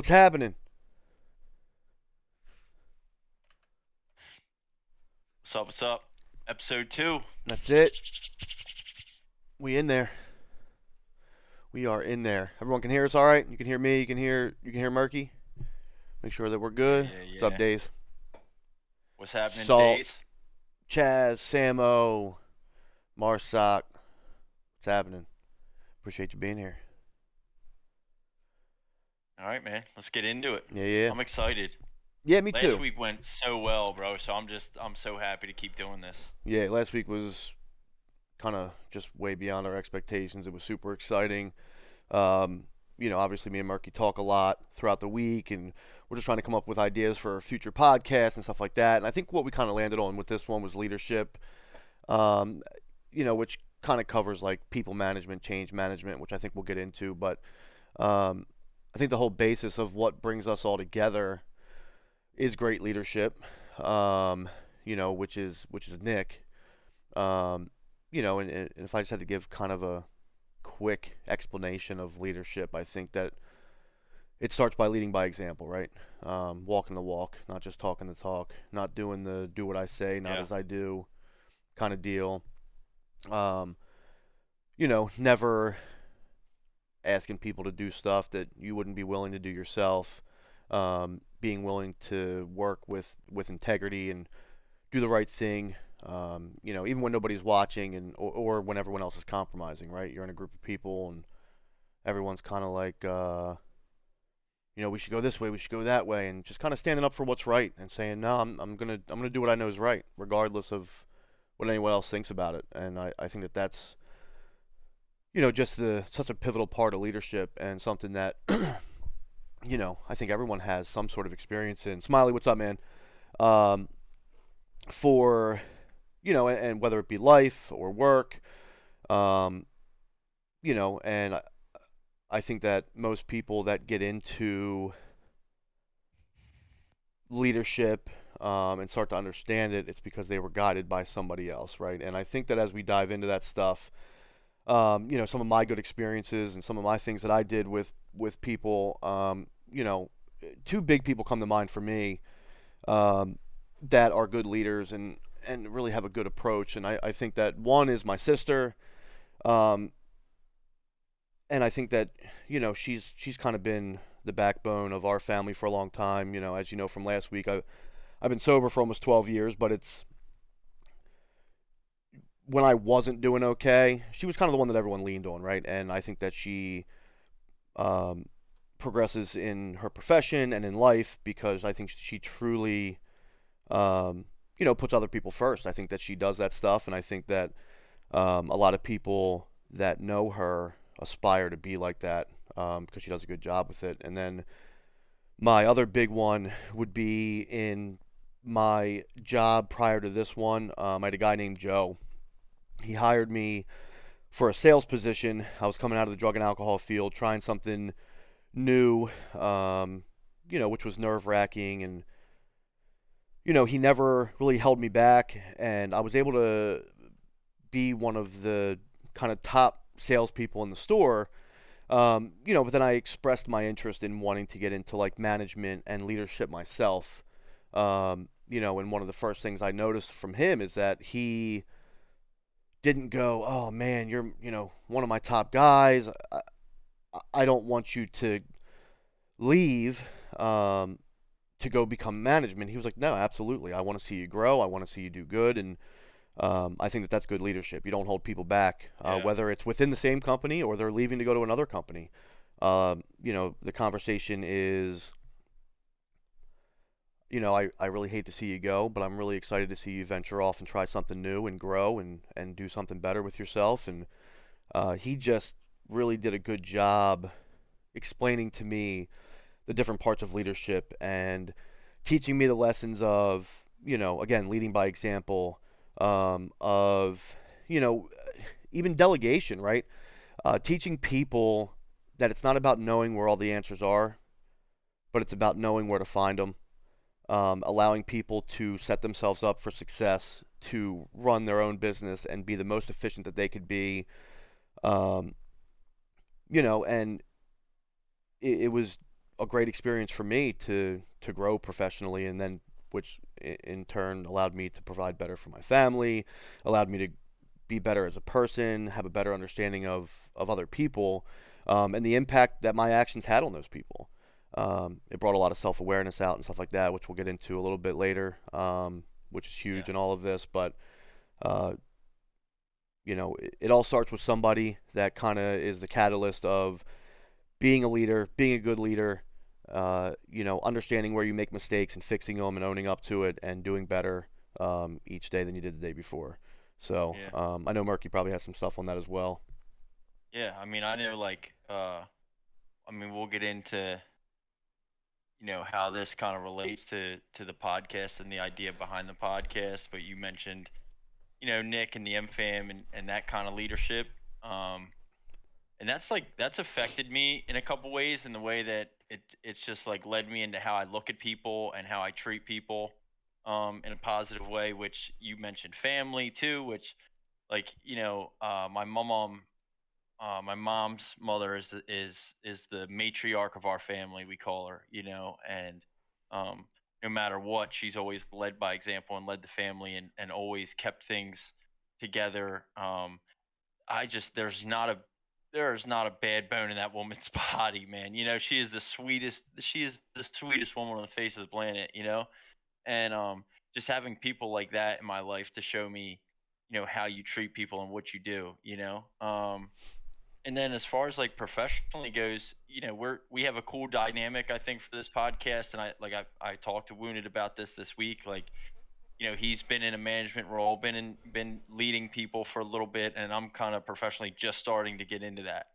What's happening? What's up? What's up? Episode 2. That's it. We in there. We are in there. Everyone can hear us all right? You can hear me, you can hear Murky. Make sure that we're Yeah, good. yeah, What's up, yeah. Days? What's happening, Salt, Days? Chaz, Samo, Marsock. What's happening? Appreciate you being here. All right, man. Let's get into it. Yeah, yeah. I'm excited. Yeah, me Last too. week went so well, bro. So I'm so happy to keep doing this. Yeah, last week was kind of just way beyond our expectations. It was super exciting. Um, obviously me and Murky talk a lot throughout the week, and we're just trying to come up with ideas for future podcasts and stuff like that. And I think what we kind of landed on with this one was leadership, um, which kind of covers like people management, change management, which I think we'll get into. But um, I think the whole basis of what brings us all together is great leadership, which is Nick. Um, and if I just had to give kind of a quick explanation of leadership, I think that it starts by leading by example, right? Walking the walk, not just talking the talk, not doing the do what I say, not Yeah. as I do kind of deal. Um, never asking people to do stuff that you wouldn't be willing to do yourself. Being willing to work with integrity and do the right thing. Even when nobody's watching or when everyone else is compromising, right? You're in a group of people and everyone's kind of like, we should go this way, we should go that way, and just kind of standing up for what's right and saying, no, I'm gonna do what I know is right, regardless of what anyone else thinks about it. And I think that that's just such a pivotal part of leadership and something that I think everyone has some sort of experience in. Smiley, what's up, man? Um, for and whether it be life or work, um, and I think that most people that get into leadership and start to understand it, it's because they were guided by somebody else, right? And I think that as we dive into that stuff, some of my good experiences and some of my things that I did with people, two big people come to mind for me um, that are good leaders and really have a good approach. And I think that one is my sister, um, and I think that she's kind of been the backbone of our family for a long time. As you know from last week, I've been sober for almost 12 years, but it's when I wasn't doing okay, she was kind of the one that everyone leaned on, right? And I think that she um, progresses in her profession and in life because I think she truly, puts other people first. I think that she does that stuff, and I think that a lot of people that know her aspire to be like that because she does a good job with it. And then my other big one would be in my job prior to this one. I had a guy named Joe. He hired me for a sales position. I was coming out of the drug and alcohol field, trying something new, which was nerve wracking. And, he never really held me back. And I was able to be one of the kind of top salespeople in the store. But then I expressed my interest in wanting to get into like management and leadership myself. And one of the first things I noticed from him is that he didn't go, oh man, you're, one of my top guys. I don't want you to leave um, to go become management. He was like, no, absolutely. I want to see you grow. I want to see you do good. And I think that that's good leadership. You don't hold people back, Yeah. whether it's within the same company or they're leaving to go to another company. The conversation is, I really hate to see you go, but I'm really excited to see you venture off and try something new and grow and do something better with yourself. And he just really did a good job explaining to me the different parts of leadership and teaching me the lessons of, again, leading by example, of, you know, even delegation, right? Teaching people that it's not about knowing where all the answers are, but it's about knowing where to find them. Allowing people to set themselves up for success, to run their own business and be the most efficient that they could be. Um, and it was a great experience for me to grow professionally, and then which in turn allowed me to provide better for my family, allowed me to be better as a person, have a better understanding of other people, and the impact that my actions had on those people. It brought a lot of self-awareness out and stuff like that, which we'll get into a little bit later, which is Yeah. huge in all of this. But uh, it all starts with somebody that kind of is the catalyst of being a leader, being a good leader, understanding where you make mistakes and fixing them and owning up to it and doing better each day than you did the day before. So Yeah. I know Murky probably has some stuff on that as well. Yeah. I mean, I know like I mean, we'll get into how this kind of relates to the podcast and the idea behind the podcast, but you mentioned Nick and the M fam and that kind of leadership. Um and that's affected me in a couple ways in the way that it's just like led me into how I look at people and how I treat people in a positive way, which you mentioned family too, which like my mom's mother is the matriarch of our family, we call her, and um no matter what, she's always led by example and led the family and always kept things together. I just there's not a bad bone in that woman's body, man. She is the sweetest woman on the face of the planet, And just having people like that in my life to show me, how you treat people and what you do. And then as far as like professionally goes, we have a cool dynamic I think for this podcast, and I talked to Wounded about this week. Like, he's been in a management role, been leading people for a little bit, and I'm kind of professionally just starting to get into that.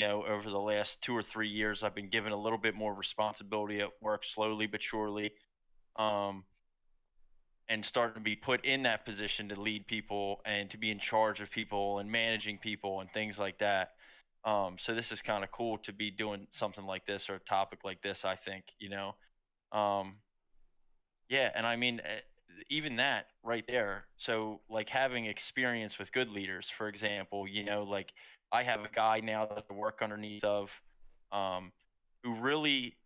Over the last 2 or 3 years, I've been given a little bit more responsibility at work, slowly but surely, um, and starting to be put in that position to lead people and to be in charge of people and managing people and things like that. So this is kind of cool to be doing something like this or a topic like this. I think. Um, yeah, and I mean, even that right there. So, like having experience with good leaders, for example, like I have a guy now that I work underneath of, um, who really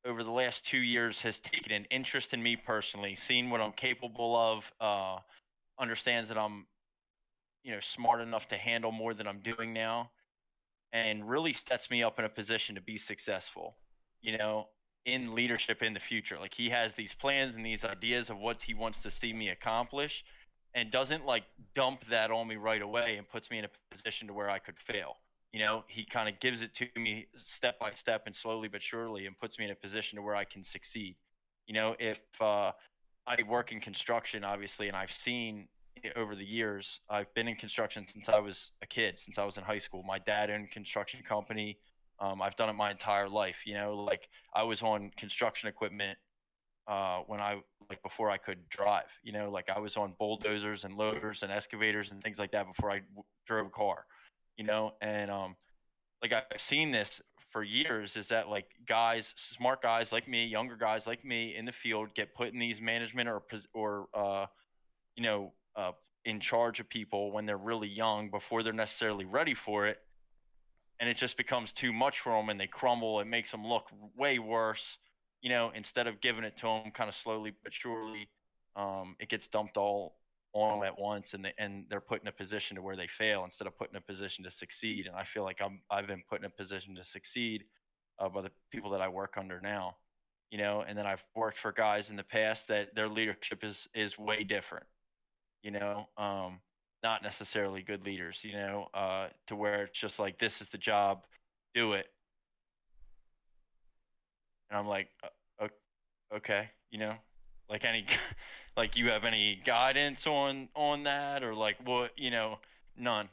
over the last 2 years has taken an interest in me personally, seen what I'm capable of, understands that I'm, smart enough to handle more than I'm doing now, and really sets me up in a position to be successful, you know, in leadership in the future. Like he has these plans and these ideas of what he wants to see me accomplish and doesn't like dump that on me right away and puts me in a position to where I could fail. He kind of gives it to me step by step and slowly but surely and puts me in a position to where I can succeed. If I work in construction, obviously, and I've seen over the years. I've been in construction since I was a kid, since I was in high school. My dad owned a construction company. I've done it my entire life. Like I was on construction equipment when I like before I could drive. Like I was on bulldozers and loaders and excavators and things like that before I drove a car. And like I've seen this for years is that like guys, smart guys like me, younger guys like me in the field get put in these management or you know, uh, in charge of people when they're really young before they're necessarily ready for it. And it just becomes too much for them and they crumble. It makes them look way worse. Instead of giving it to them kind of slowly but surely, it gets dumped all on them at once and they're put in a position to where they fail instead of put in a position to succeed. And I feel like I've been put in a position to succeed by the people that I work under now. And then I've worked for guys in the past that their leadership is way different, you know, um, not necessarily good leaders, to where it's just like, this is the job, do it. And I'm like, okay, like any, like you have any guidance on that or like what, none.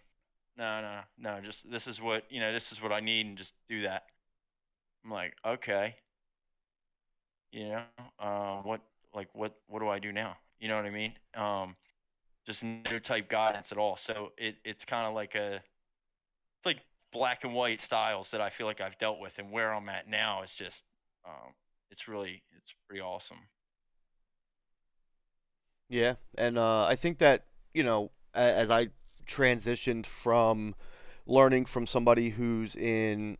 no, no, no. Just this is what this is what I need, and just do that. I'm like, okay, you know, what what do I do now? You know what I mean? Just no type guidance at all. So it's kind of like it's like black and white styles that I feel like I've dealt with, and where I'm at now is just it's pretty awesome. Yeah, and I think that, as I transitioned from learning from somebody who's in,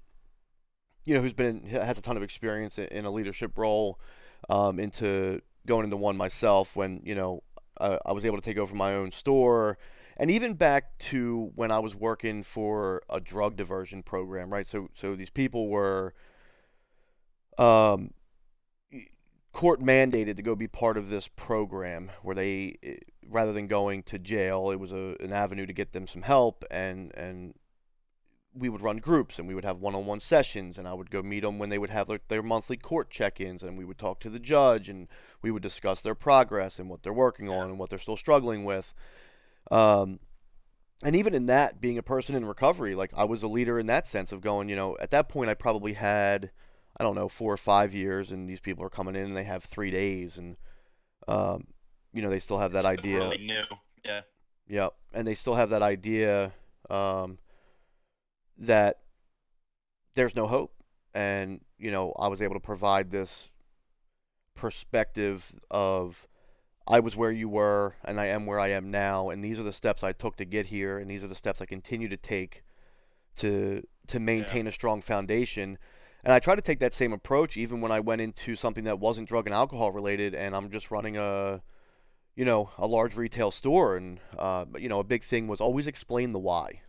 who's has a ton of experience in a leadership role, into going into one myself when, I was able to take over my own store, and even back to when I was working for a drug diversion program, right? So these people were, um, court mandated to go be part of this program where they, rather than going to jail, it was an avenue to get them some help, and we would run groups and we would have one-on-one sessions, and I would go meet them when they would have their monthly court check-ins, and we would talk to the judge, and we would discuss their progress and what they're working Yeah, on and what they're still struggling with. um, and even in that, being a person in recovery, like, I was a leader in that sense of going, at that point I probably had, I don't know, 4 or 5 years, and these people are coming in and they have 3 days, and um, they still have it's that still idea. really new. Yeah, Yeah, and they still have that idea, um, that there's no hope. And I was able to provide this perspective of, I was where you were and I am where I am now, and these are the steps I took to get here, and these are the steps I continue to take to yeah, maintain a strong foundation. And I try to take that same approach even when I went into something that wasn't drug and alcohol related, and I'm just running a large retail store. And a big thing was always explain the why.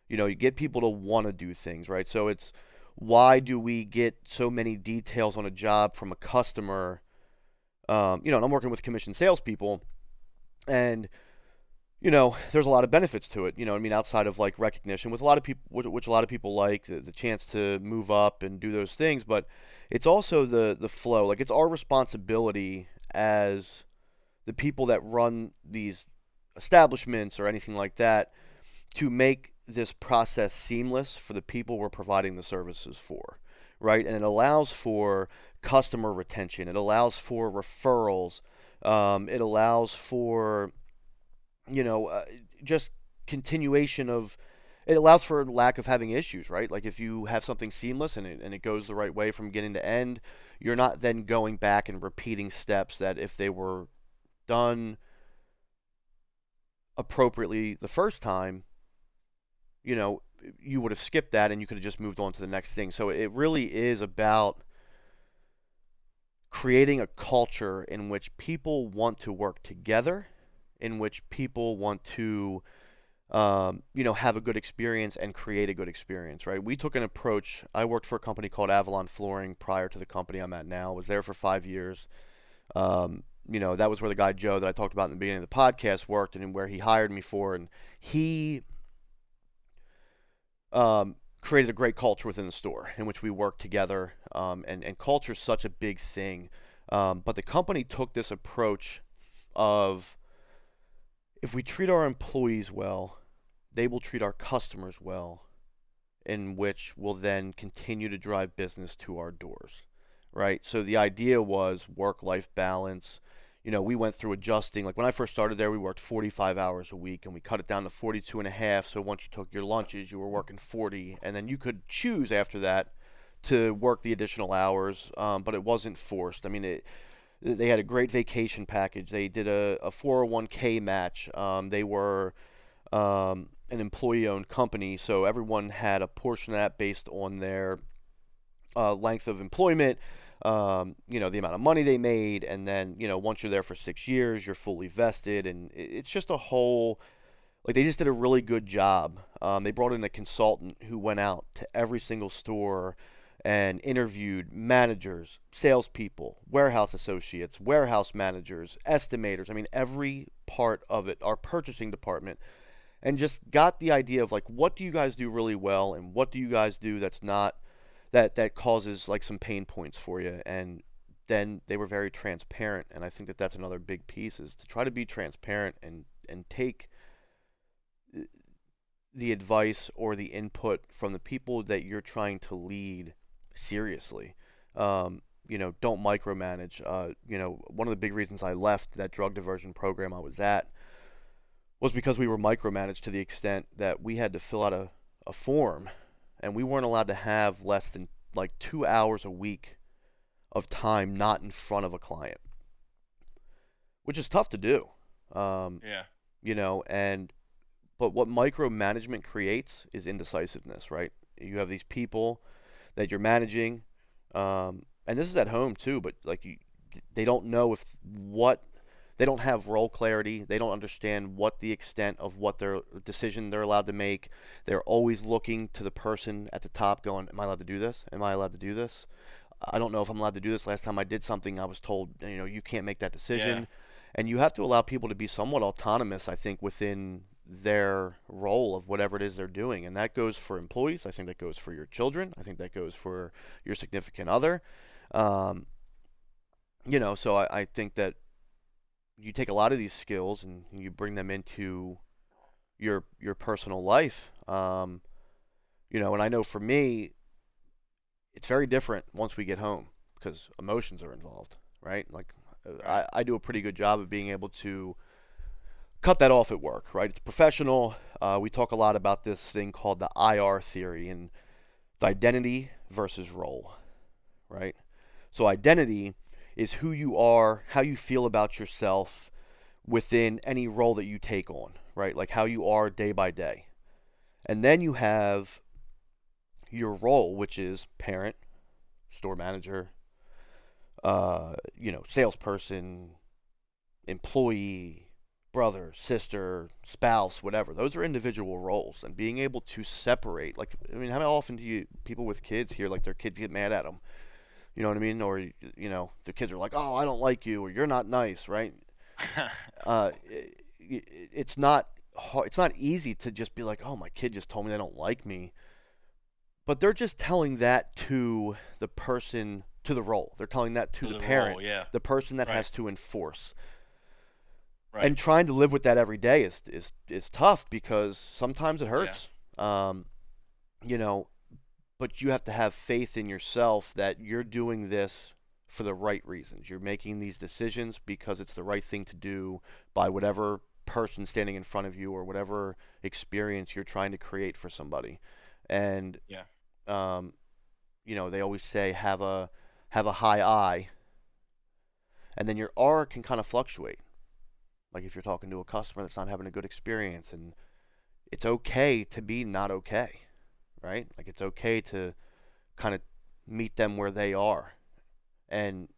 You get people to want to do things, right? So it's, why do we get so many details on a job from a customer? And I'm working with commission salespeople, and there's a lot of benefits to it. I mean, outside of like recognition, with a lot of people, which a lot of people like, the chance to move up and do those things, but it's also the flow. Like, it's our responsibility as the people that run these establishments or anything like that, to make this process seamless for the people we're providing the services for, right? And it allows for customer retention. It allows for referrals. It allows for, you know, uh, just continuation of. It allows for lack of having issues, right? Like, if you have something seamless and it goes the right way from beginning to end, you're not then going back and repeating steps that, if they were done appropriately the first time, you know, you would have skipped that and you could have just moved on to the next thing. So it really is about creating a culture in which people want to work together, in which people want to, have a good experience and create a good experience, right? We took an approach. I worked for a company called Avalon Flooring prior to the company I'm at now. I was there for 5 years. That was where the guy Joe that I talked about in the beginning of the podcast worked, and where he hired me for. And he, created a great culture within the store in which we work together. And culture is such a big thing. But the company took this approach of, if we treat our employees well, they will treat our customers well, in which will then continue to drive business to our doors, right? So the idea was work-life balance. We went through adjusting. Like, when I first started there, we worked 45 hours a week, and we cut it down to 42 and a half. So once you took your lunches, you were working 40, and then you could choose after that to work the additional hours, but it wasn't forced. I mean, they had a great vacation package. They did a 401k match. They were, an employee-owned company, so everyone had a portion of that based on their, length of employment, the amount of money they made, and then, once you're there for 6 years, you're fully vested, and it's just a whole, like, they just did a really good job. They brought in a consultant who went out to every single store and interviewed managers, salespeople, warehouse associates, warehouse managers, estimators. I mean, every part of it, our purchasing department, and just got the idea of, like, what do you guys do really well, and what do you guys do that's not, that causes like some pain points for you. And then they were very transparent, and I think that that's another big piece, is to try to be transparent and take the advice or the input from the people that you're trying to lead seriously. Don't micromanage. One of the big reasons I left that drug diversion program I was at was because we were micromanaged to the extent that we had to fill out a form, and we weren't allowed to have less than like 2 hours a week of time not in front of a client, which is tough to do. Um, Yeah. and but what micromanagement creates is indecisiveness, right? You have these people that you're managing, and this is at home too, but like they don't know if what they don't have role clarity. They don't understand what the extent of what their decision they're allowed to make. They're always looking to the person at the top, going, "Am I allowed to do this? Am I allowed to do this? I don't know if I'm allowed to do this. Last time I did something, I was told, you can't make that Yeah. decision." And you have to allow people to be somewhat autonomous, I think, within their role of whatever it is they're doing. And that goes for employees. I think that goes for your children. I think that goes for your significant other. Um, so I think that you take a lot of these skills and you bring them into your personal life. And I know for me, it's very different once we get home because emotions are involved, right? Like Right. I do a pretty good job of being able to cut that off at work, right? It's professional. We talk a lot about this thing called the IR theory and the identity versus role, right? So identity is who you are, how you feel about yourself within any role that you take on, right? Like how you are day by day. And then you have your role, which is parent, store manager, salesperson, employee, brother, sister, spouse, whatever. Those are individual roles, and being able to separate. Like, I mean, how often do you people with kids hear like their kids get mad at them? You know what I mean? Or the kids are like, "Oh, I don't like you," or "You're not nice," right? It's not it's not easy to just be like, "Oh, my kid just told me they don't like me," but they're just telling that to the person, to the role. They're telling that to To the the parent, role. Yeah. the person that Right. has to enforce. Right. And trying to live with that every day is tough because sometimes it Yeah. hurts. Um, you know, but you have to have faith in yourself that you're doing this for the right reasons. You're making these decisions because it's the right thing to do by whatever person standing in front of you or whatever experience you're trying to create for somebody. And Yeah. um, they always say have a high I, and then your R can kind of fluctuate. Like if you're talking to a customer that's not having a good experience, and it's okay to be not okay, right? Like it's okay to kind of meet them where they are and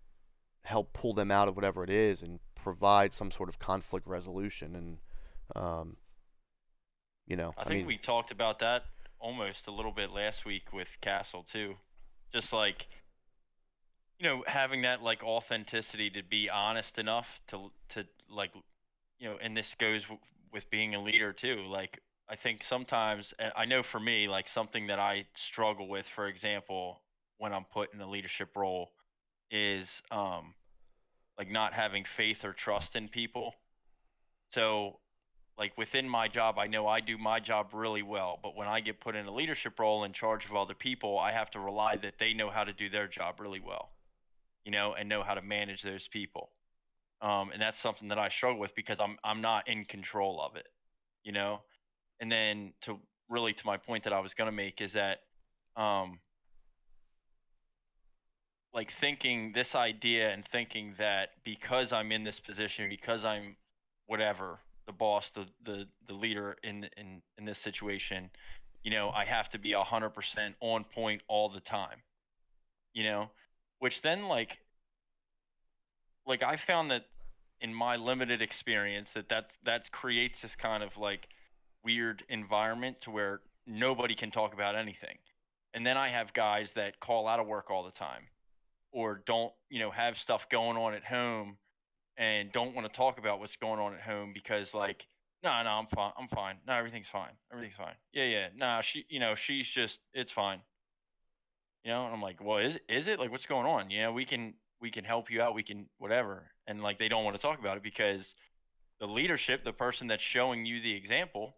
help pull them out of whatever it is and provide some sort of conflict resolution. And um, I I think mean, we talked about that almost a little bit last week with Castle too. Just like, having that like authenticity to be honest enough to like, and this goes with being a leader too. Like, I think sometimes, and I know for me, like something that I struggle with, for example, when I'm put in a leadership role is like not having faith or trust in people. So, like within my job, I know I do my job really well, but when I get put in a leadership role in charge of other people, I have to rely that they know how to do their job really well, and know how to manage those people. And that's something that I struggle with because I'm not in control of it, you know. And then to my point that I was going to make is that um, like thinking this idea and thinking that because I'm in this position, because I'm whatever, the boss, the leader in this situation, I have to be 100% on point all the time, you know, which then like I found that in my limited experience that creates this kind of like weird environment to where nobody can talk about anything. And then I have guys that call out of work all the time or don't, have stuff going on at home and don't want to talk about what's going on at home because like, no, no, I'm fine. I'm fine. No, everything's fine. Everything's fine. Yeah, yeah. Nah, she's just, it's fine. And I'm like, well, is it like, what's going on? We can help you out. We can, whatever. And like, they don't want to talk about it because the leadership, the person that's showing you the example,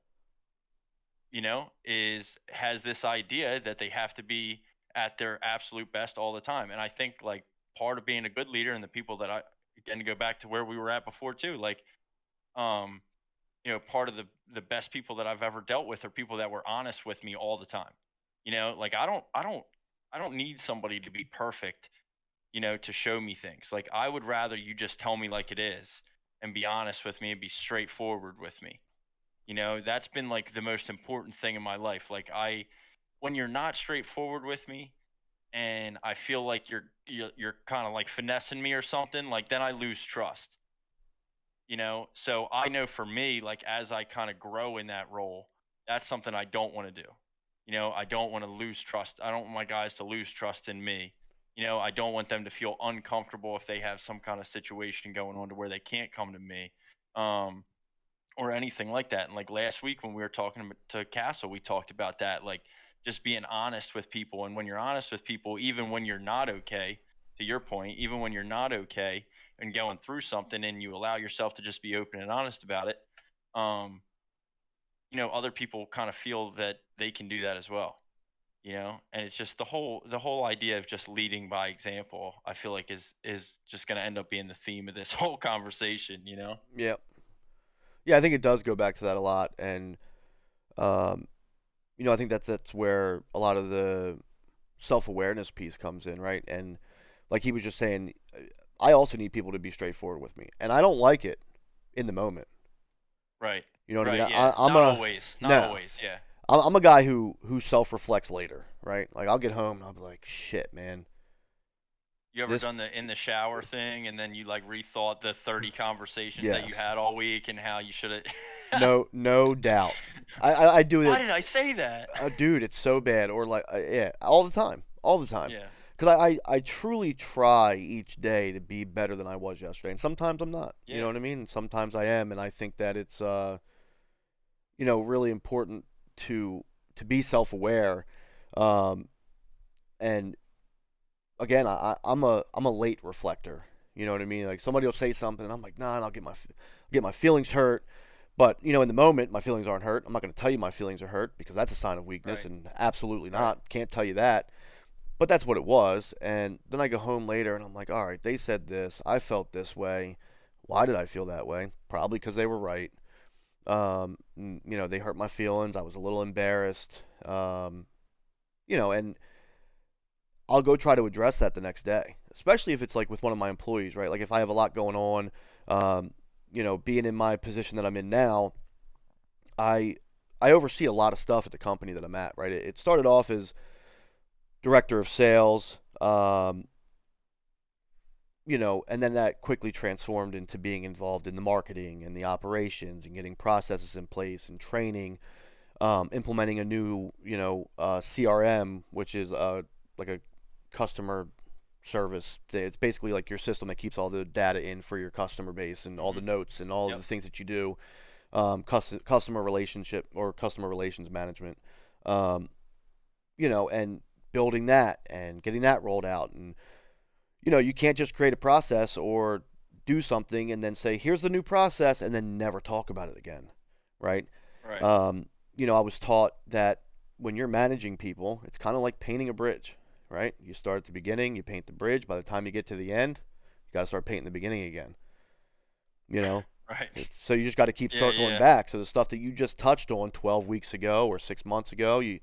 is has this idea that they have to be at their absolute best all the time. And I think like part of being a good leader and the people that I again to go back to where we were at before too, like um part of the best people that I've ever dealt with are people that were honest with me all the time. Like I don't need somebody to be perfect, to show me things. Like I would rather you just tell me like it is and be honest with me and be straightforward with me. That's been like the most important thing in my life. Like when you're not straightforward with me and I feel like you're kind of like finessing me or something, like then I lose trust. So I know for me, like as I kind of grow in that role, that's something I don't want to do. I don't want to lose trust. I don't want my guys to lose trust in me. I don't want them to feel uncomfortable if they have some kind of situation going on to where they can't come to me. Um, or anything like that. And like last week when we were talking to Castle, we talked about that, like just being honest with people. And when you're honest with people, even when you're not okay, to your point, even when you're not okay and going through something, and you allow yourself to just be open and honest about it, um, other people kind of feel that they can do that as well. And it's just the whole idea of just leading by example. I feel like is just going to end up being the theme of this whole conversation. Yeah. Yeah, I think it does go back to that a lot, and um, I think that's where a lot of the self-awareness piece comes in, right? And like he was just saying, I also need people to be straightforward with me, and I don't like it in the moment. Right. You know what I mean? Right. Yeah. I'm Not a always. Not no, always. Yeah. I'm a guy who self-reflects later, right? Like I'll get home and I'll be like, shit, man, You ever this done the in the shower thing and then you like rethought the 30 conversations that you yes, had all week and how you should have. no doubt. I do Why it, did I say that? dude. It's so bad, or like yeah, all the time. Yeah. Because I truly try each day to be better than I was yesterday, and sometimes I'm not. You know Yeah. what I mean? And sometimes I am, and I think that it's really important to be self-aware. Um, and again, I'm a late reflector. You know what I mean? Like somebody will say something, and I'm like, nah, and I'll get my feelings hurt. But in the moment, my feelings aren't hurt. I'm not going to tell you my feelings are hurt because that's a sign of weakness, Right. and absolutely Right. not. Can't tell you that. But that's what it was. And then I go home later, and I'm like, all right, they said this. I felt this way. Why did I feel that way? Probably because they were right. They hurt my feelings. I was a little embarrassed. And I'll go try to address that the next day, especially if it's like with one of my employees, right? Like if I have a lot going on, being in my position that I'm in now, I I oversee a lot of stuff at the company that I'm at, right? It started off as director of sales, and then that quickly transformed into being involved in the marketing and the operations and getting processes in place and training, implementing a new, CRM, which is like a customer service. It's basically like your system that keeps all the data in for your customer base and all the Mhm. notes and all of Yep. the things that you do, customer relationship or customer relations management, um, and building that and getting that rolled out. And you can't just create a process or do something and then say, here's the new process, and then never talk about it again, right? Right. Um, I was taught that when you're managing people, it's kind of like painting a bridge, right? You start at the beginning, you paint the bridge. By the time you get to the end, you got to start painting the beginning again. You know, Right. so you just got to keep Yeah. circling Yeah. back. So the stuff that you just touched on 12 weeks ago or 6 months ago, you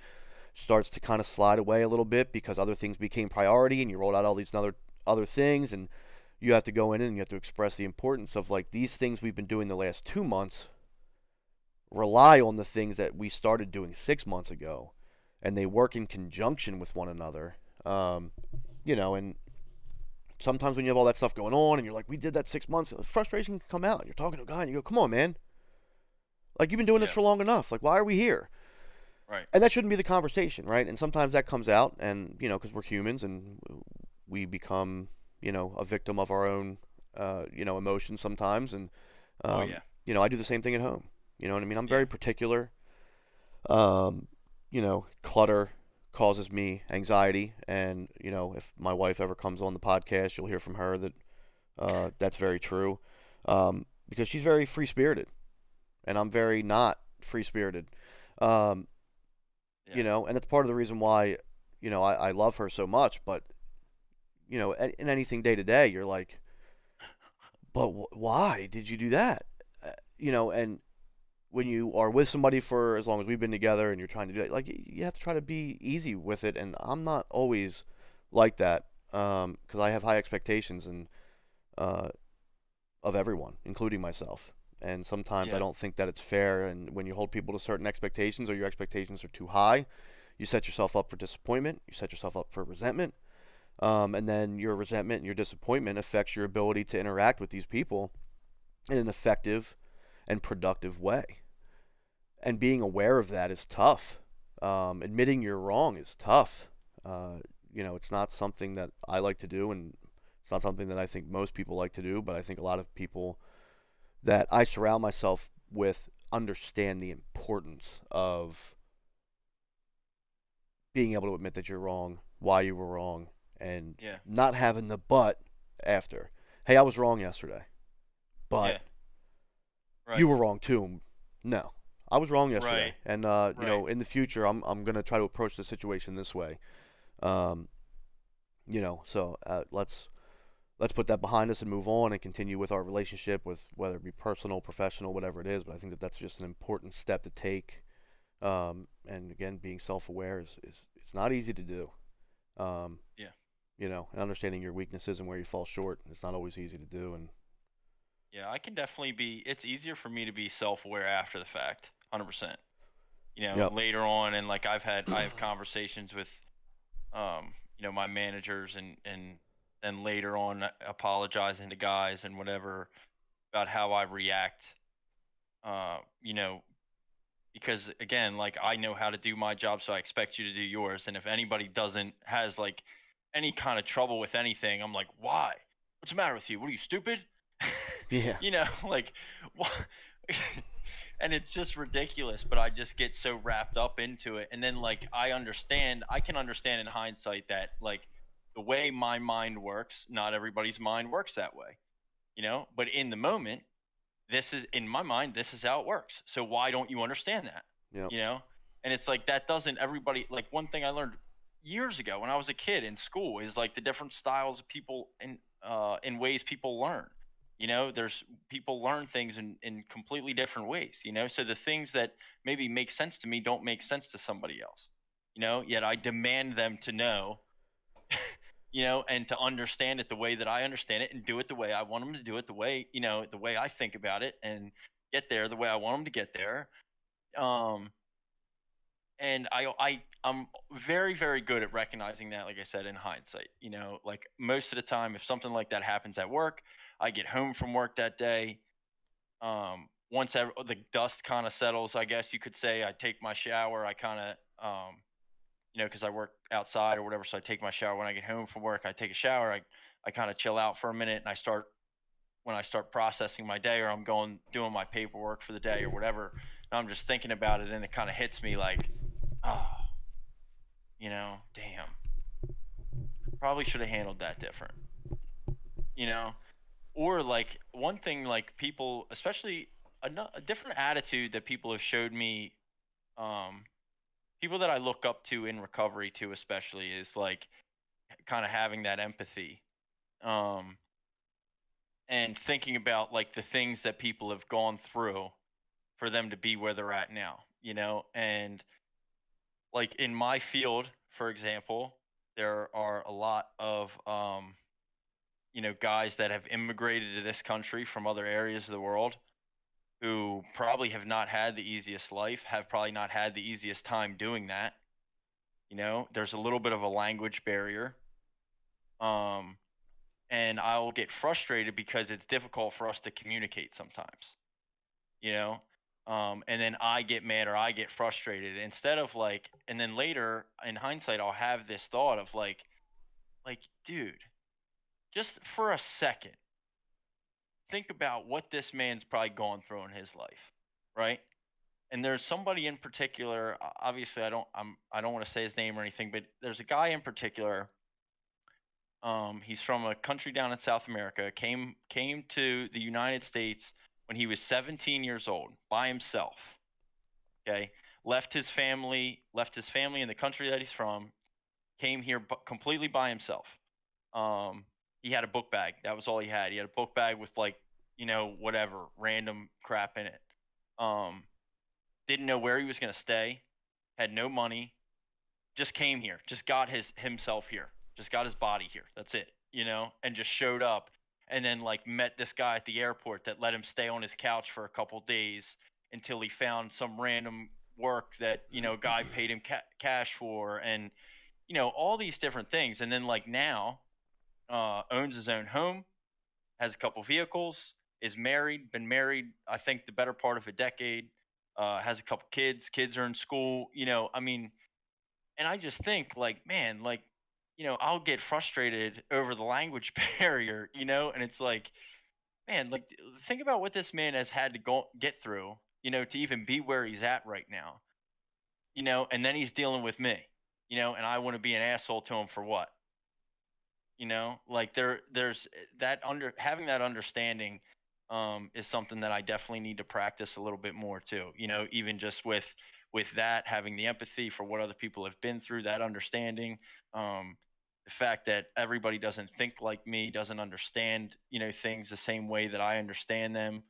starts to kind of slide away a little bit because other things became priority, and you rolled out all these other things, and you have to go in and you have to express the importance of like these things we've been doing the last 2 months rely on the things that we started doing 6 months ago, and they work in conjunction with one another. Um, and sometimes when you have all that stuff going on, and you're like, we did that 6 months, frustration can come out. You're talking to a guy, and you go, come on, man, like you've been doing this Yeah. for long enough. Like, why are we here? Right. And that shouldn't be the conversation, right? And sometimes that comes out, and because we're humans and we become, a victim of our own, emotions sometimes. And Oh um, yeah. I do the same thing at home. You know what I mean? I'm Yeah. very particular. Um, clutter causes me anxiety, and if my wife ever comes on the podcast, you'll hear from her that that's very true, because she's very free spirited, and I'm very not free spirited. Um, Yeah. and that's part of the reason why, I love her so much. But, in anything day to day, you're like, but why did you do that? And when you are with somebody for as long as we've been together and you're trying to do that, like you have to try to be easy with it. And I'm not always like that, because I have high expectations and uh, of everyone, including myself. And sometimes I Yeah. don't think that it's fair. And when you hold people to certain expectations or your expectations are too high, you set yourself up for disappointment. You set yourself up for resentment. And then your resentment and your disappointment affects your ability to interact with these people in an effective and productive way. And being aware of that is tough. Admitting you're wrong is tough. Uh, it's not something that I like to do, and it's not something that I think most people like to do, but I think a lot of people that I surround myself with understand the importance of being able to admit that you're wrong, why you were wrong, and Yeah. not having the but after. Hey, I was wrong yesterday, but Yeah. you Right. were wrong too. No, I was wrong yesterday, Right. and Right. in the future, I'm gonna try to approach the situation this way. Um, so let's put that behind us and move on and continue with our relationship, with whether it be personal, professional, whatever it is. But I think that that's just an important step to take. And again, being self-aware is it's not easy to do. Um, Yeah. and understanding your weaknesses and where you fall short, it's not always easy to do. And Yeah. I can definitely be. It's easier for me to be self-aware after the fact. 100%. yep, Later on, and like I have conversations with my managers, and then later on apologizing to guys and whatever about how I react. Uh, you know, because again, like I know how to do my job, so I expect you to do yours. And if anybody doesn't has like any kind of trouble with anything, I'm like, why? What's the matter with you? What are you, stupid? yeah, Like what? And it's just ridiculous, but I just get so wrapped up into it. And then like I can understand in hindsight that like the way my mind works, not everybody's mind works that way, but in the moment, this is in my mind, this is how it works. So why don't you understand that? yep, You know? And it's like that doesn't everybody like one thing I learned years ago when I was a kid in school is like the different styles of people in ways people learn. There's people learn things in completely different ways, So the things that maybe make sense to me don't make sense to somebody else. Yet I demand them to know, and to understand it the way that I understand it and do it the way I want them to do it, the way I think about it and get there the way I want them to get there. Um, and I'm very, very good at recognizing that, like I said, in hindsight, like most of the time, if something like that happens at work, I get home from work that day. Once the dust kind of settles, I guess you could say, I take my shower. I kind of, because I work outside or whatever. So I take my shower when I get home from work. I take a shower. I kind of chill out for a minute, and when I start processing my day, or I'm going doing my paperwork for the day or whatever. And I'm just thinking about it, and it kind of hits me like, oh, damn, probably should have handled that different, you know. Or like one thing, like people, especially a different attitude that people have showed me, um, people that I look up to in recovery too, especially is like kind of having that empathy, um, and thinking about like the things that people have gone through for them to be where they're at now, and like in my field, for example, there are a lot of guys that have immigrated to this country from other areas of the world who probably have not had the easiest life, have probably not had the easiest time doing that. There's a little bit of a language barrier. Um, and I'll get frustrated because it's difficult for us to communicate sometimes, you know? And then I get mad or I get frustrated instead of like, and then later in hindsight, I'll have this thought of like, dude, just for a second, think about what this man's probably gone through in his life, right? And there's somebody in particular. Obviously, I don't want to say his name or anything, but there's a guy in particular. He's from a country down in South America. Came to the United States when he was 17 years old by himself. Okay, left his family in the country that he's from, came here completely by himself. Um, he had a book bag. That was all he had. He had a book bag with like, whatever random crap in it. Um, didn't know where he was going to stay. Had no money. Just came here. Just got himself here. Just got his body here. That's it. And just showed up. And then like met this guy at the airport that let him stay on his couch for a couple days until he found some random work that guy paid him cash for, and all these different things. And then like now, owns his own home, has a couple vehicles, is married, been married, I think the better part of a decade, has a couple kids. Kids are in school. I mean, and I just think like, man, like, I'll get frustrated over the language barrier, and it's like, man, like, think about what this man has had to go get through, to even be where he's at right now, and then he's dealing with me, and I want to be an asshole to him for what? Like there's that under having that understanding, is something that I definitely need to practice a little bit more too. Even just with that, having the empathy for what other people have been through, that understanding, the fact that everybody doesn't think like me, doesn't understand things the same way that I understand them.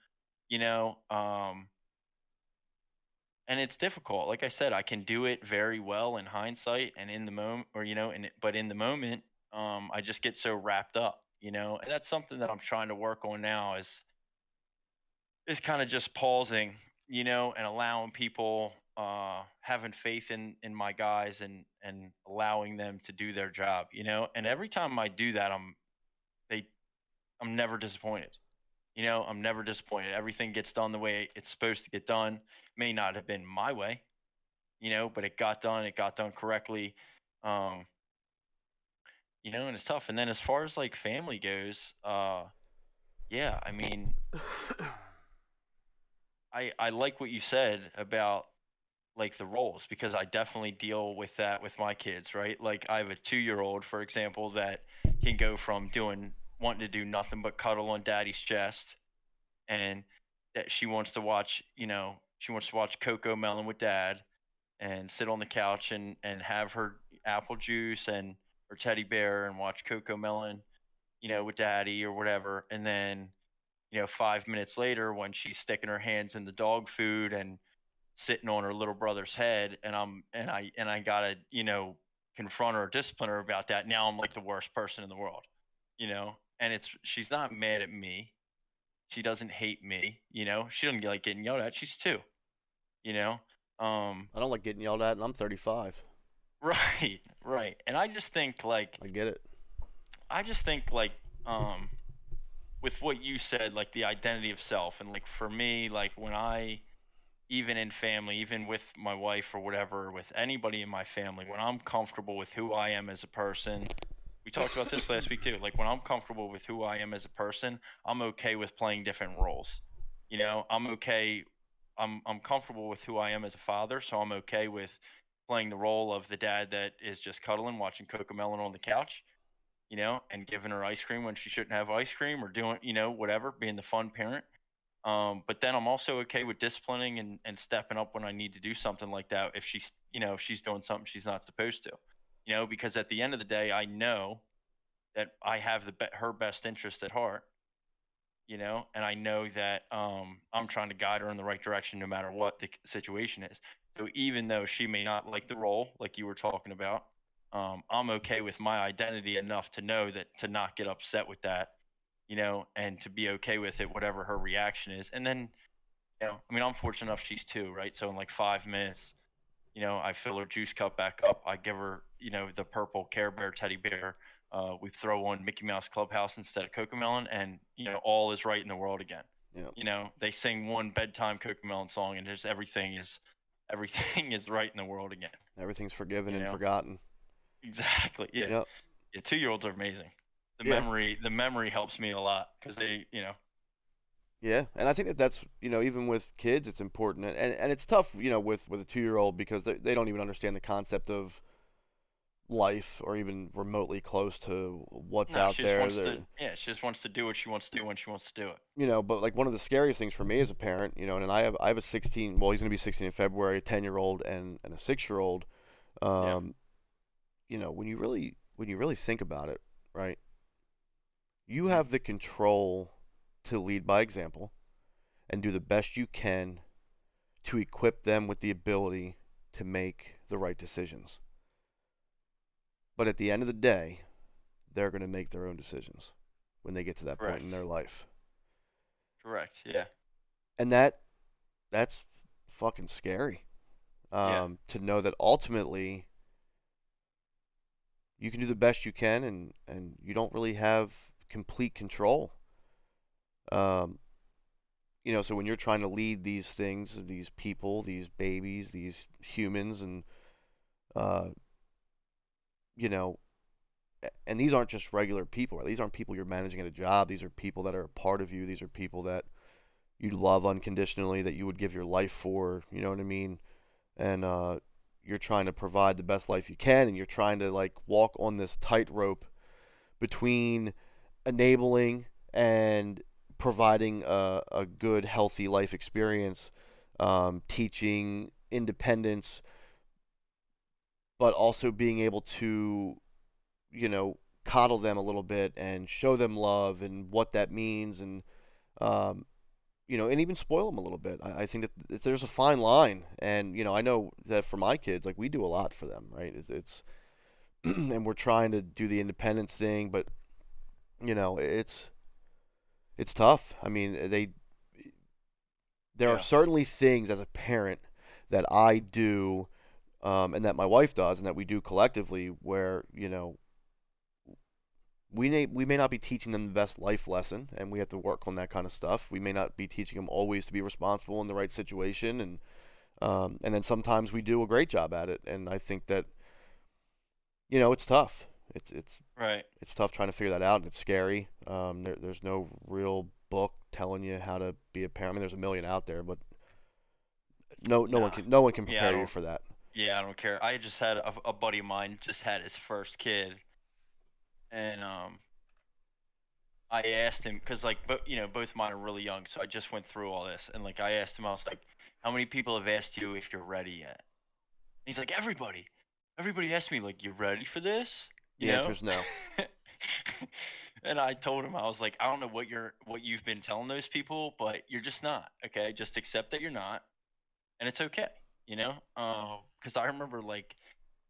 you know um and it's difficult. Like I said, I can do it very well in hindsight and in the moment, or but in the moment, I just get so wrapped up, and that's something that I'm trying to work on now, is kind of just pausing, and allowing people, having faith in my guys, and allowing them to do their job, and every time I do that, they I'm never disappointed. I'm never disappointed. Everything gets done the way it's supposed to get done. May not have been my way, but it got done. It got done correctly. Um, and it's tough. And then as far as like family goes, yeah, I mean, I like what you said about like the roles, because I definitely deal with that with my kids, right? Like I have a 2-year old, for example, that can go from wanting to do nothing but cuddle on daddy's chest, and that she wants to watch Coco Melon with dad, and sit on the couch and have her apple juice and her teddy bear and watch Coco Melon, with daddy or whatever. And then, 5 minutes later, when she's sticking her hands in the dog food and sitting on her little brother's head, and I gotta, confront her or discipline her about that. Now I'm like the worst person in the world, and she's not mad at me. She doesn't hate me, she doesn't like getting yelled at. She's two, you know. Um, I don't like getting yelled at, and I'm 35. right, right. And I get it. I just think like, um, with what you said, like the identity of self, and like for me, like when even in family, even with my wife or whatever, with anybody in my family, when I'm comfortable with who I am as a person, we talked about this last week too. Like when I'm comfortable with who I am as a person, I'm okay with playing different roles. I'm okay. I'm comfortable with who I am as a father, so I'm okay with playing the role of the dad that is just cuddling, watching Cocomelon on the couch, and giving her ice cream when she shouldn't have ice cream, or doing, whatever, being the fun parent. But then I'm also okay with disciplining and stepping up when I need to do something like that, if if she's doing something she's not supposed to, because at the end of the day, I know that I have her best interest at heart, and I know that, I'm trying to guide her in the right direction no matter what the situation is. So even though she may not like the role, like you were talking about, I'm okay with my identity enough to know that, to not get upset with that, and to be okay with it, whatever her reaction is. And then, I mean, I'm fortunate enough she's two, right? So in like 5 minutes, I fill her juice cup back up. I give her, the purple Care Bear teddy bear. We throw on Mickey Mouse Clubhouse instead of Cocomelon, and all is right in the world again. Yeah. They sing one bedtime Cocomelon song, and just everything is right in the world again. Everything's forgiven You and know, forgotten. exactly. Yeah, Yep. yeah. 2-year-olds are amazing. Yeah. The memory helps me a lot, because they. Yeah, and I think that's even with kids it's important, and it's tough with a 2-year old because they don't even understand the concept of life or even remotely close to what's No, out she just there. wants to. Yeah, she just wants to do what she wants to do when she wants to do it. But like one of the scariest things for me as a parent, and I have a 16, well, he's going to be 16 in February, a 10-year-old and a 6-year-old. Yeah. Um, when you really think about it, right? You Hmm. have the control to lead by example and do the best you can to equip them with the ability to make the right decisions. But at the end of the day, they're going to make their own decisions when they get to that point in Correct. their life. Correct. Yeah. And that's fucking scary. Yeah. To know that ultimately you can do the best you can and you don't really have complete control. Um, so when you're trying to lead these things, these people, these babies, these humans, and uh, you know, and these aren't just regular people. Right? These aren't people you're managing at a job. These are people that are a part of you. These are people that you love unconditionally, that you would give your life for. You know what I mean? And you're trying to provide the best life you can, and you're trying to like walk on this tightrope between enabling and providing a good, healthy life experience, teaching independence, but also being able to, you know, coddle them a little bit and show them love and what that means, um, and even spoil them a little bit. I think that there's a fine line, and I know that for my kids, like we do a lot for them, right? It's and we're trying to do the independence thing, but it's tough. I mean, there are Yeah. certainly things as a parent that I do, and that my wife does, and that we do collectively, where we may not be teaching them the best life lesson, and we have to work on that kind of stuff. We may not be teaching them always to be responsible in the right situation, and then sometimes we do a great job at it. And I think that it's tough. Right. It's tough trying to figure that out, and it's scary. There's no real book telling you how to be a parent. I mean, there's a million out there, but Nah. no one can Yeah. I prepare you don't. for that. Yeah. I don't care. I just had a buddy of mine just had his first kid, and I asked him because like, but both of mine are really young, so I just went through all this, and like, I asked him, I was like, "How many people have asked you if you're ready yet?" He's like, "Everybody. Everybody asked me like, you ready for this?" You The answer know. is no. And I told him, I was like, "I don't know what you've been telling those people, but you're just not. Okay, just accept that you're not, and it's okay." You know, because I remember like,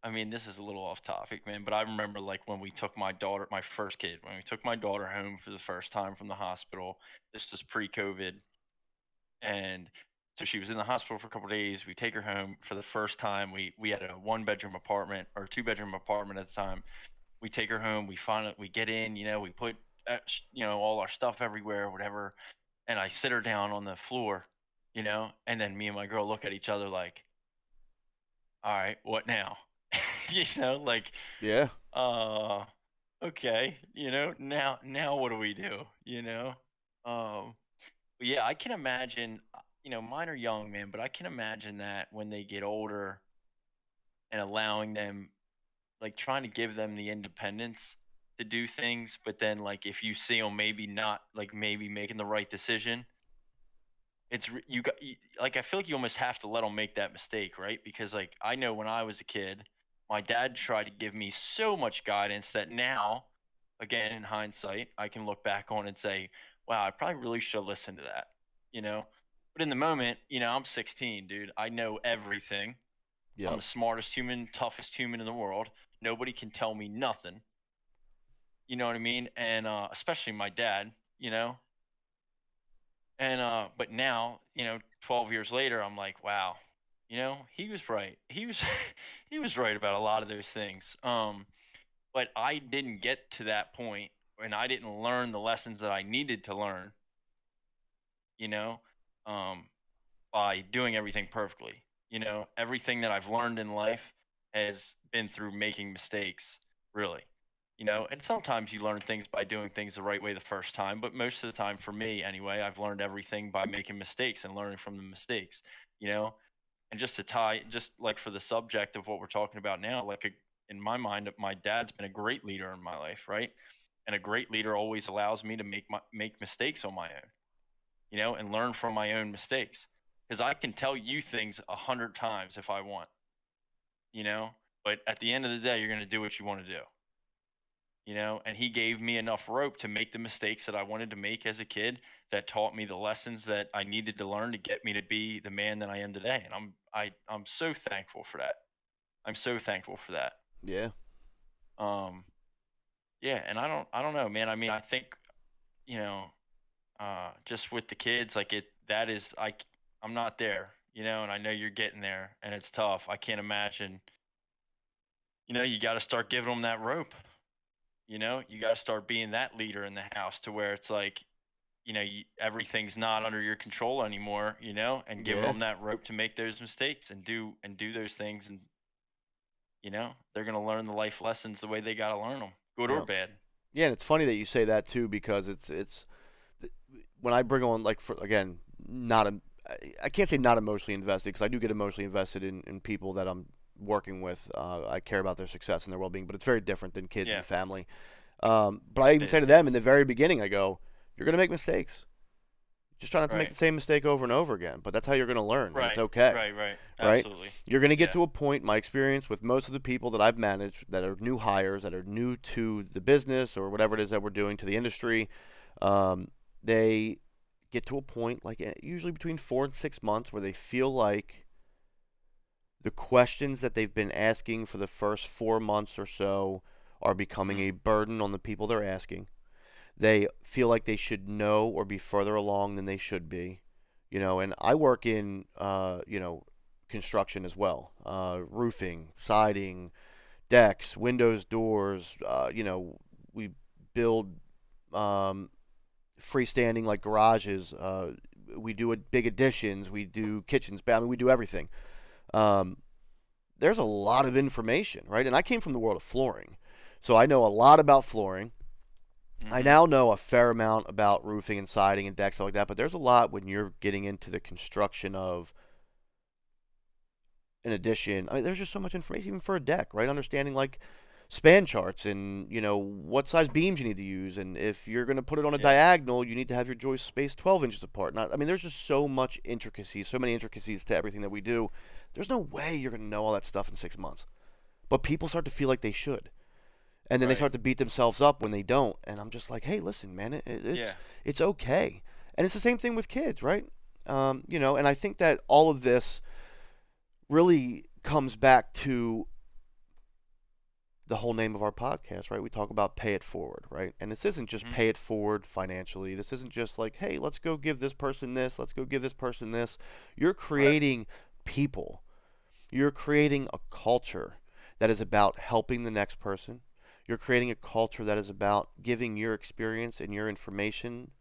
I mean, this is a little off topic, man, but I remember like when we took my daughter, my first kid, when we took my daughter home for the first time from the hospital. This was pre-COVID, and so she was in the hospital for a couple days. We take her home for the first time. We had a one-bedroom apartment or two-bedroom apartment at the time. We take her home. We get in. We put all our stuff everywhere, whatever. And I sit her down on the floor, and then me and my girl look at each other like, all right, what now? Like, Yeah. uh, okay, now what do we do? But yeah, I can imagine, mine are young, man, but I can imagine that when they get older and allowing them, like trying to give them the independence to do things, but then like if you see them maybe not, like maybe making the right decision, like I feel like you almost have to let them make that mistake, right? Because like I know when I was a kid, my dad tried to give me so much guidance that now, again in hindsight, I can look back on and say, "Wow, I probably really should listen to that." You know, but in the moment, I'm 16, dude. I know everything. I'm Yep. the smartest human, toughest human in the world. Nobody can tell me nothing. You know what I mean? And especially my dad. You know, and but now, 12 years later, I'm like, wow, he was right. He was he was right about a lot of those things. But I didn't get to that point and I didn't learn the lessons that I needed to learn, you know, um, by doing everything perfectly. Everything that I've learned in life has been through making mistakes, really. And sometimes you learn things by doing things the right way the first time, but most of the time, for me anyway, I've learned everything by making mistakes and learning from the mistakes, you know? And just to tie, just like for the subject of what we're talking about now, like in my mind, my dad's been a great leader in my life, right? And a great leader always allows me to make mistakes on my own, and learn from my own mistakes. Because I can tell you things 100 times if I want, you know. But at the end of the day, you're going to do what you want to do, and he gave me enough rope to make the mistakes that I wanted to make as a kid, that taught me the lessons that I needed to learn to get me to be the man that I am today. And I'm so thankful for that. I'm so thankful for that. Yeah. Um yeah, and I don't know, man. I mean, I think, you know, just with the kids, like it that is I'm not there, and I know you're getting there, and it's tough. I can't imagine, you got to start giving them that rope. You got to start being that leader in the house, to where it's like, everything's not under your control anymore, and giving Yeah. them that rope to make those mistakes and do those things. And they're going to learn the life lessons the way they got to learn them, good or Yeah. bad. Yeah, and it's funny that you say that too, because it's when I bring on, like, for again, not a I can't say not emotionally invested, because I do get emotionally invested in people that I'm working with. I care about their success and their well-being, but it's very different than kids Yeah, and family. But I it even say is. to Yeah. them in the very beginning, I go, "You're gonna make mistakes. Just try not to make Right. the same mistake over and over again. But that's how you're gonna learn, and it's Right. okay, Right. right? Absolutely. You're gonna get Yeah. to a point. My experience with most of the people that I've managed that are new hires, that are new to the business or whatever it is that we're doing, to the industry, um, they get to a point, like, usually between 4 and 6 months, where they feel like the questions that they've been asking for the first 4 months or so are becoming Mhm. a burden on the people they're asking. They feel like they should know or be further along than they should be. And I work in, construction as well, roofing, siding, decks, windows, doors. We build um, freestanding, like, garages. We do big additions. We do kitchens. I mean, we do everything. Um, there's a lot of information, right? And I came from the world of flooring, so I know a lot about flooring. I Mhm. now know a fair amount about roofing and siding and decks, stuff like that, but there's a lot when you're getting into the construction of an addition. I mean, there's just so much information, even for a deck, right? Understanding, like, span charts, and what size beams you need to use, and if you're going to put it on a Yeah. diagonal, you need to have your joists spaced 12 inches apart. Not, I mean, there's just so much intricacies, so many intricacies to everything that we do. There's no way you're going to know all that stuff in 6 months. But people start to feel like they should, and then they Right. start to beat themselves up when they don't. And I'm just like, hey, listen, man, Yeah. it's okay. And it's the same thing with kids, right? And I think that all of this really comes back to the whole name of our podcast, right? We talk about pay it forward, right? And this isn't just Mhm. pay it forward financially. This isn't just like, hey, let's go give this person this, let's go give this person this. You're Right. creating people. You're creating a culture that is about helping the next person. You're creating a culture that is about giving your experience and your information,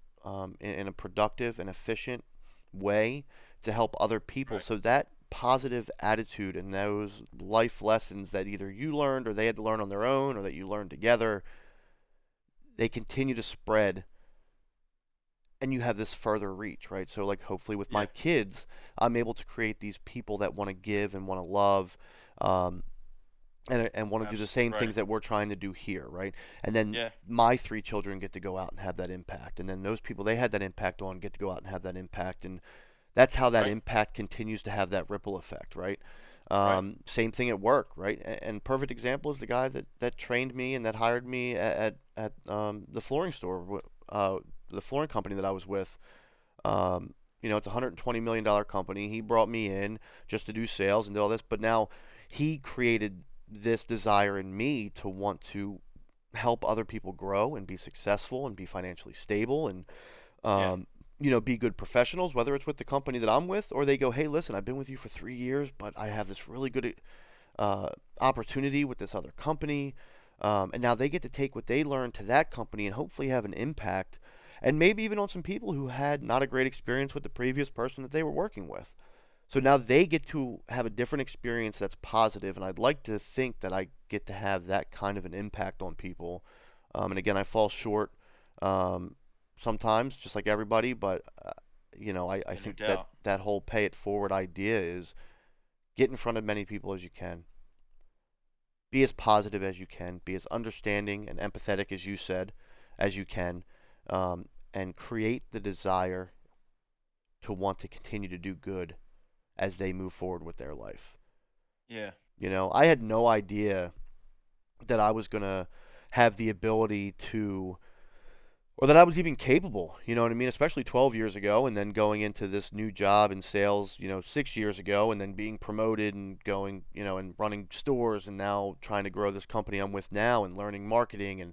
in a productive and efficient way, to help other people. Right. So that positive attitude and those life lessons that either you learned or they had to learn on their own or that you learned together, they continue to spread, and you have this further reach, right? So, like, hopefully with my Yeah. kids, I'm able to create these people that want to give and want to love, um, and want to do the same Right. things that we're trying to do here, right? And then Yeah. my three children get to go out and have that impact, and then those people they had that impact on get to go out and have that impact, and that's how that Right. impact continues to have that ripple effect, right? Right. Same thing at work, right? And perfect example is the guy that trained me and that hired me at the flooring store, the flooring company that I was with. Um, it's a $120 million company. He brought me in just to do sales and did all this, but now he created this desire in me to want to help other people grow and be successful and be financially stable, and Yeah. um, be good professionals, whether it's with the company that I'm with, or they go, hey, listen, I've been with you for 3 years, but I have this really good uh, opportunity with this other company. And now they get to take what they learned to that company and hopefully have an impact, and maybe even on some people who had not a great experience with the previous person that they were working with. So now they get to have a different experience that's positive, and I'd like to think that I get to have that kind of an impact on people. And again, I fall short um, sometimes, just like everybody, but I Yeah. No think that doubt. that whole pay it forward idea is get in front of many people as you can. be as positive as you can, be as understanding and empathetic as you said, as you can, and create the desire to want to continue to do good as they move forward with their life. Yeah. I had no idea that I was going to have the ability to, or that I was even capable, you know what I mean? Especially 12 years ago, and then going into this new job in sales, 6 years ago, and then being promoted and going, and running stores, and now trying to grow this company I'm with now, and learning marketing and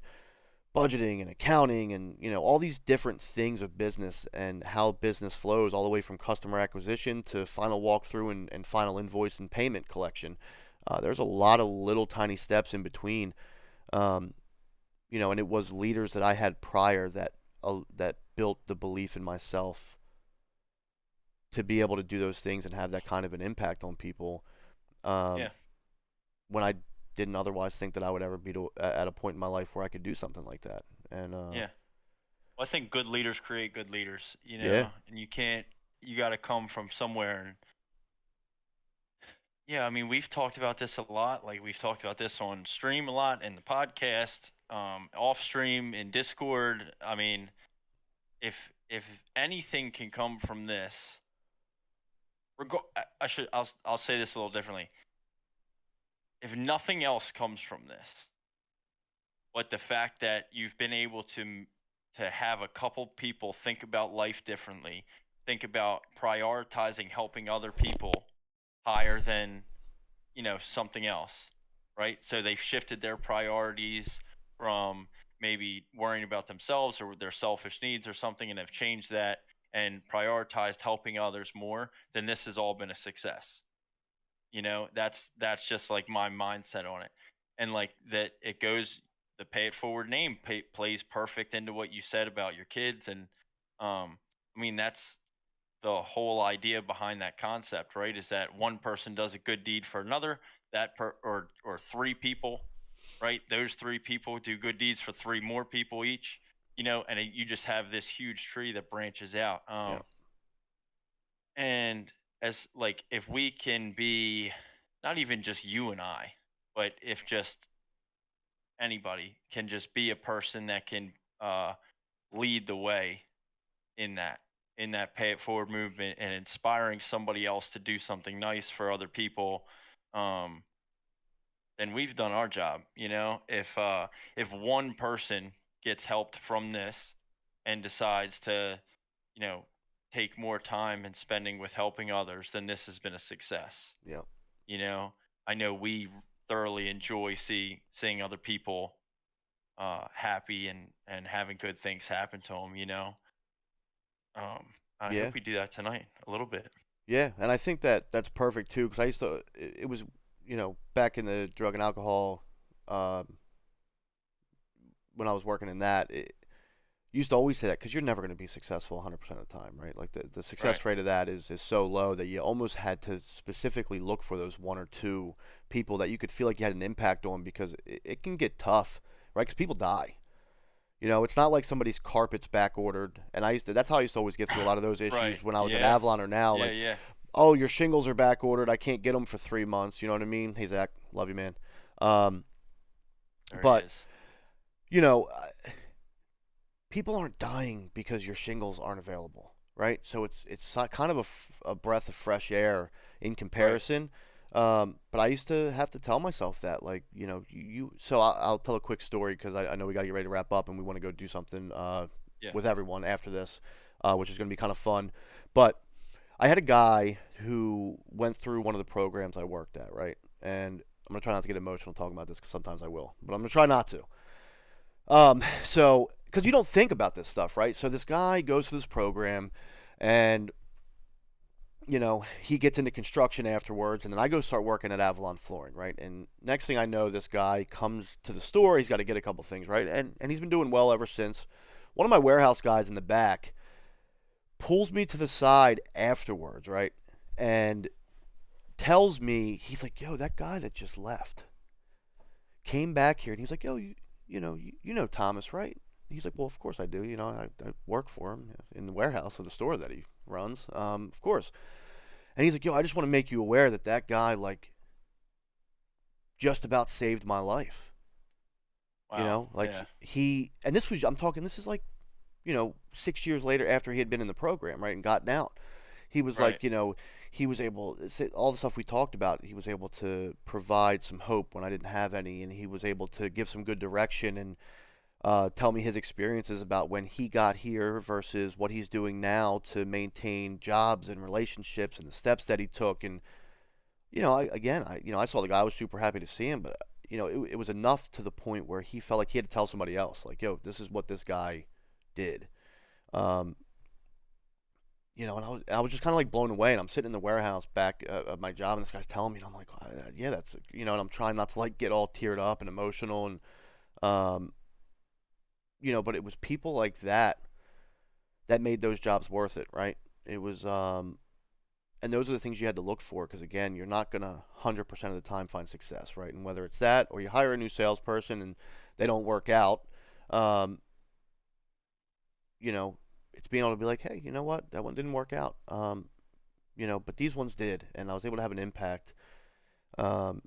budgeting and accounting, and all these different things of business and how business flows, all the way from customer acquisition to final walkthrough and final invoice and payment collection. There's a lot of little tiny steps in between. Um, and it was leaders that I had prior that built the belief in myself to be able to do those things and have that kind of an impact on people, um, Yeah. when I didn't otherwise think that I would ever be at a point in my life where I could do something like that. And Yeah. Well, I think good leaders create good leaders, yeah, and you got to come from somewhere. And yeah, I mean, we've talked about this a lot. Like, we've talked about this on stream a lot in the podcast, off stream in Discord. I mean, if if anything can come from this, I'll say this a little differently. If nothing else comes from this, but the fact that you've been able to have a couple people think about life differently, think about prioritizing helping other people higher than, something else, right? So they've shifted their priorities from maybe worrying about themselves or their selfish needs or something, and have changed that and prioritized helping others more, then this has all been a success. That's just like my mindset on it. And like that, it goes, the pay it forward name plays perfect into what you said about your kids. And I mean, that's the whole idea behind that concept, right? Is that one person does a good deed for another, or three people, right? Those three people do good deeds for three more people each, and you just have this huge tree that branches out. yeah, And as like, if we can be, not even just you and I, but if just anybody can just be a person that can uh, lead the way in that pay it forward movement, and inspiring somebody else to do something nice for other people, um, then we've done our job. If one person gets helped from this and decides to, you know, take more time and spending with helping others, then this has been a success. yeah, You know, I know we thoroughly enjoy seeing other people happy and having good things happen to them. I yeah, hope we do that tonight a little bit. yeah. And I think that that's perfect too, because I used to. It was, back in the drug and alcohol, um, when I was working in that. Used to always say that because you're never going to be successful 100% of the time, right? Like the Right. success rate of that is so low that you almost had to specifically look for those one or two people that you could feel like you had an impact on, because it can get tough, right? Because people die. It's not like somebody's carpet's back ordered. And that's how I used to always get through a lot of those Right. issues when I was at Yeah. Avalon or now. Yeah. Like, Yeah. oh, your shingles are back ordered. I can't get them for 3 months. You know what I mean? Hey, Zach, love you, man. Um, There he but, is. you know, uh, people aren't dying because your shingles aren't available, right? So it's kind of a breath of fresh air in Right. comparison. But I used to have to tell myself that, like, So I'll tell a quick story because I know we got to get ready to wrap up and we want to go do something Yeah. with everyone after this, which is going to be kind of fun. But I had a guy who went through one of the programs I worked at, right? And I'm gonna try not to get emotional talking about this because sometimes I will, but I'm gonna try not to. So, because you don't think about this stuff, right? So this guy goes through this program, and he gets into construction afterwards, and then I go start working at Avalon Flooring, right? And next thing I know, this guy comes to the store. He's got to get a couple things, right? And he's been doing well ever since. One of my warehouse guys in the back pulls me to the side afterwards, right? And tells me, he's like, "Yo, that guy that just left came back here," and he's like, "Yo, you know Thomas, right?" He's like, "Well, of course I do. I work for him in the warehouse of the store that he runs. Of course." And he's like, "Yo, I just want to make you aware that that guy, like, just about saved my life. You Wow. know, like Yeah. and this was, I'm talking, this is like, 6 years later after he had been in the program, right, and gotten out. He was Right. like, he was able, all the stuff we talked about, he was able to provide some hope when I didn't have any, and he was able to give some good direction and tell me his experiences about when he got here versus what he's doing now to maintain jobs and relationships and the steps that he took. And I saw the guy. I was super happy to see him, but it was enough to the point where he felt like he had to tell somebody else, like, yo, this is what this guy did. Um, and I was just kind of like blown away. And I'm sitting in the warehouse back at my job, and this guy's telling me, and I'm like, yeah, that's, and I'm trying not to like get all teared up and emotional, and um, but it was people like that that made those jobs worth it, right? It was, and those are the things you had to look for, because again, you're not gonna 100% of the time find success, right? And whether it's that or you hire a new salesperson and they don't work out, um, you know, it's being able to be like, hey, you know what, that one didn't work out, but these ones did, and I was able to have an impact. Um,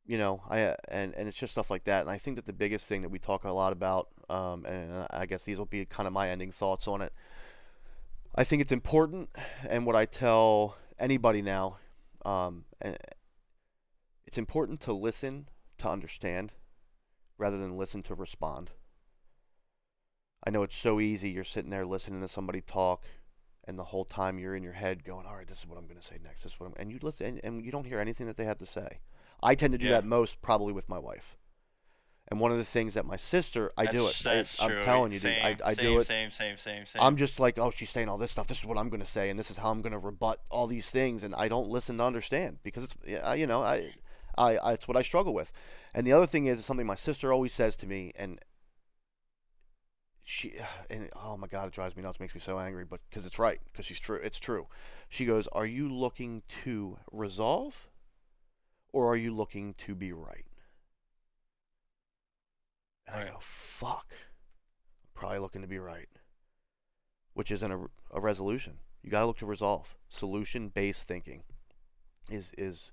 and it's just stuff like that. And I think that the biggest thing that we talk a lot about, and I guess these will be kind of my ending thoughts on it. I think it's important, and what I tell anybody now, and it's important to listen to understand rather than listen to respond. I know it's so easy. You're sitting there listening to somebody talk, and the whole time you're in your head going, "All right, this is what I'm going to say next. This is what I'm," and you listen, and you don't hear anything that they have to say. I tend to do Yeah. that most probably with my wife. And one of the things that my sister, I do it. That's I'm true. telling you, dude, I, Same. I do Same. it. Same. Same. Same. I'm Same. just like, oh, she's saying all this stuff. This is what I'm going to say, and this is how I'm going to rebut all these things, and I don't listen to understand because it's, yeah, it's what I struggle with. And the other thing is something my sister always says to me, and she, and oh my God, it drives me nuts, makes me so angry, but because it's right, because she's true, it's true. She goes, "Are you looking to resolve, or are you looking to be right?" And I Right. go, "Fuck, I'm probably looking to be right," which isn't a resolution. You got to look to resolve. Solution-based thinking is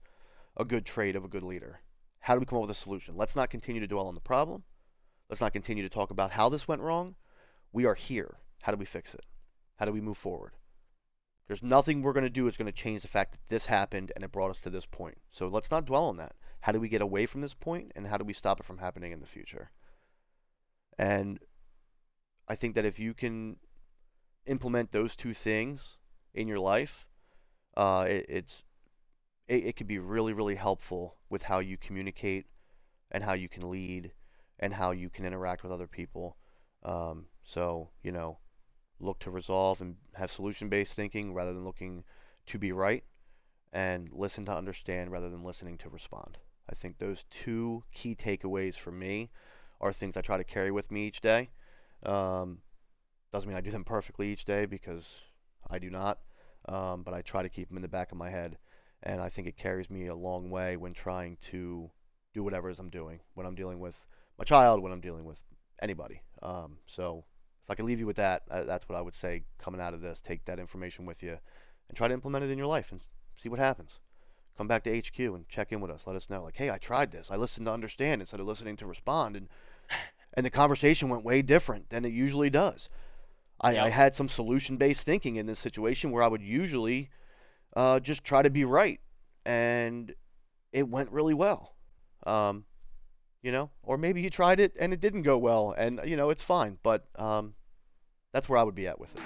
a good trait of a good leader. How do we come up with a solution? Let's not continue to dwell on the problem. Let's not continue to talk about how this went wrong. We are here. How do we fix it? How do we move forward? There's nothing we're going to do that's going to change the fact that this happened and it brought us to this point. So let's not dwell on that. How do we get away from this point, and how do we stop it from happening in the future? And I think that if you can implement those two things in your life, it could be really, really helpful with how you communicate and how you can lead and how you can interact with other people. So, look to resolve and have solution-based thinking rather than looking to be right, and listen to understand rather than listening to respond. I think those two key takeaways for me are things I try to carry with me each day. Um, doesn't mean I do them perfectly each day, because I do not, but I try to keep them in the back of my head, and I think it carries me a long way when trying to do whatever it is I'm doing, when I'm dealing with my child, when I'm dealing with anybody. So if I could leave you with that, that's what I would say coming out of this. Take that information with you and try to implement it in your life and see what happens. Come back to HQ and check in with us. Let us know, like, hey, I tried this. I listened to understand instead of listening to respond, and the conversation went way different than it usually does. I Yep. had some solution-based thinking in this situation where I would usually just try to be right, and it went really well. Um, or maybe you tried it and it didn't go well, and it's fine. But that's where I would be at with it.